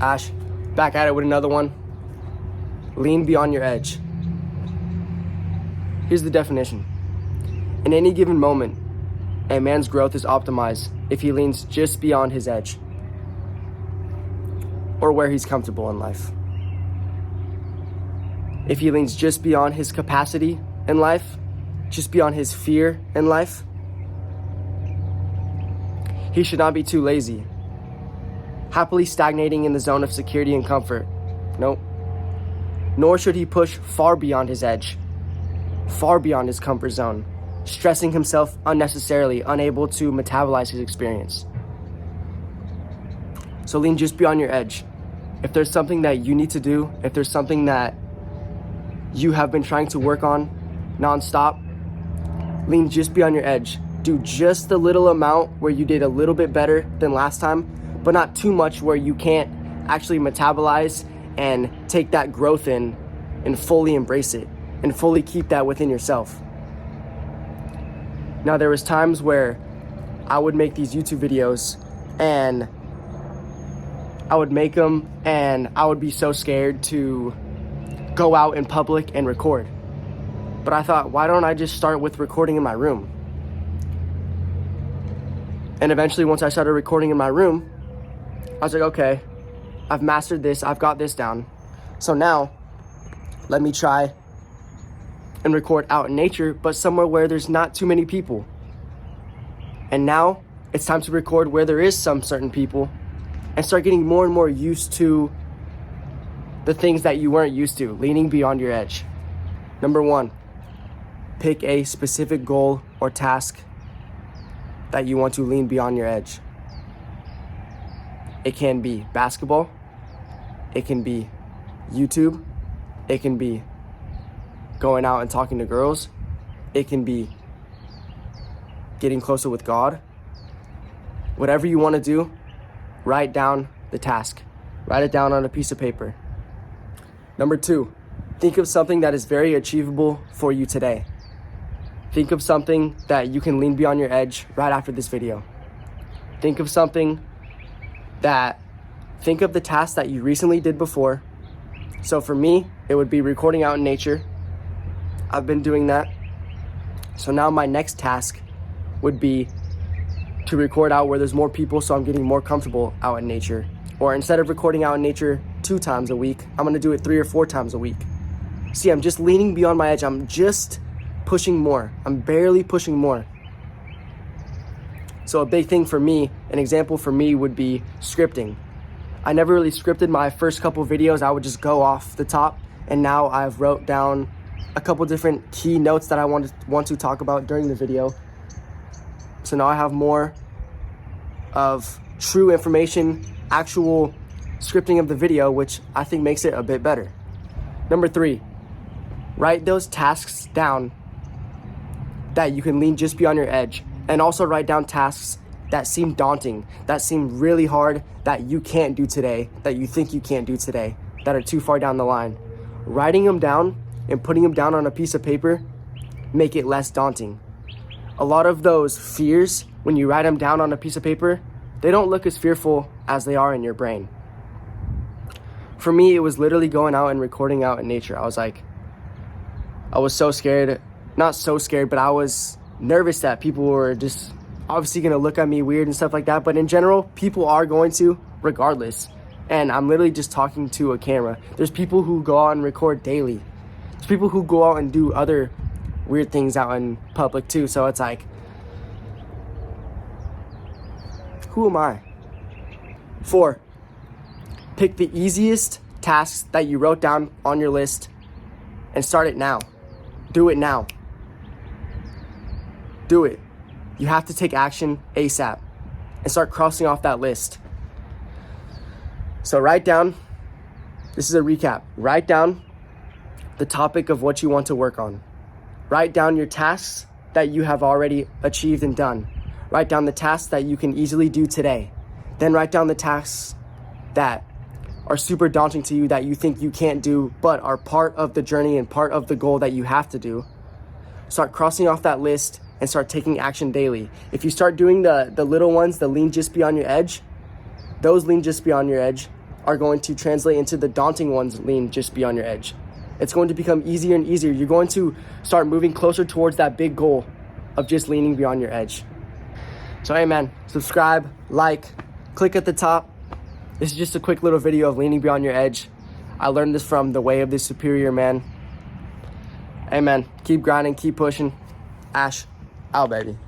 Ash, back at it with another one. Lean beyond your edge. Here's the definition. In any given moment, a man's growth is optimized if he leans just beyond his edge or where he's comfortable in life. If he leans just beyond his capacity in life, just beyond his fear in life, he should not be too lazy, happily stagnating in the zone of security and comfort. Nope. Nor should he push far beyond his edge, far beyond his comfort zone, stressing himself unnecessarily, unable to metabolize his experience. So lean just beyond your edge. If there's something that you need to do, if there's something that you have been trying to work on nonstop, lean just beyond your edge. Do just the little amount where you did a little bit better than last time, but not too much where you can't actually metabolize and take that growth in and fully embrace it and fully keep that within yourself. Now, there was times where I would make these YouTube videos and I would make them and I would be so scared to go out in public and record. But I thought, why don't I just start with recording in my room? And eventually, once I started recording in my room, I was like, okay, I've mastered this, I've got this down. So now, let me try and record out in nature, but somewhere where there's not too many people. And now, it's time to record where there is some certain people and start getting more and more used to the things that you weren't used to, leaning beyond your edge. Number 1, pick a specific goal or task that you want to lean beyond your edge. It can be basketball, it can be YouTube, it can be going out and talking to girls, it can be getting closer with God. Whatever you want to do, write down the task. Write it down on a piece of paper. Number 2, think of something that is very achievable for you today. Think of something that you can lean beyond your edge right after this video. Think of the task that you recently did before. So for me, it would be recording out in nature. I've been doing that. So now my next task would be to record out where there's more people, so I'm getting more comfortable out in nature. Or instead of recording out in nature 2 times a week, I'm gonna do it 3 or 4 times a week. See, I'm just leaning beyond my edge. I'm just pushing more. I'm barely pushing more. So a big thing for me, an example for me would be scripting. I never really scripted my first couple videos. I would just go off the top, and now I've wrote down a couple different key notes that I want to talk about during the video. So now I have more of true information, actual scripting of the video, which I think makes it a bit better. Number 3, write those tasks down that you can lean just beyond your edge, and also write down tasks that seem daunting, that seem really hard, that you can't do today, that you think you can't do today, that are too far down the line. Writing them down and putting them down on a piece of paper make it less daunting. A lot of those fears, when you write them down on a piece of paper, they don't look as fearful as they are in your brain. For me, it was literally going out and recording out in nature. I was so scared, not so scared, but I was nervous that people were just obviously going to look at me weird and stuff like that. But in general, people are going to, regardless. And I'm literally just talking to a camera. There's people who go out and record daily. There's people who go out and do other weird things out in public too. So it's like, who am I? 4, pick the easiest tasks that you wrote down on your list and start it now. Do it now. Do it. You have to take action ASAP and start crossing off that list. So write down, this is a recap. Write down the topic of what you want to work on. Write down your tasks that you have already achieved and done. Write down the tasks that you can easily do today. Then write down the tasks that are super daunting to you, that you think you can't do, but are part of the journey and part of the goal that you have to do. Start crossing off that list and start taking action daily. If you start doing the little ones, the lean just beyond your edge, those lean just beyond your edge, are going to translate into the daunting ones, lean just beyond your edge. It's going to become easier and easier. You're going to start moving closer towards that big goal of just leaning beyond your edge. So hey man, subscribe, like, click at the top. This is just a quick little video of leaning beyond your edge. I learned this from The Way of the Superior Man. Hey man, keep grinding, keep pushing. Ash, out baby.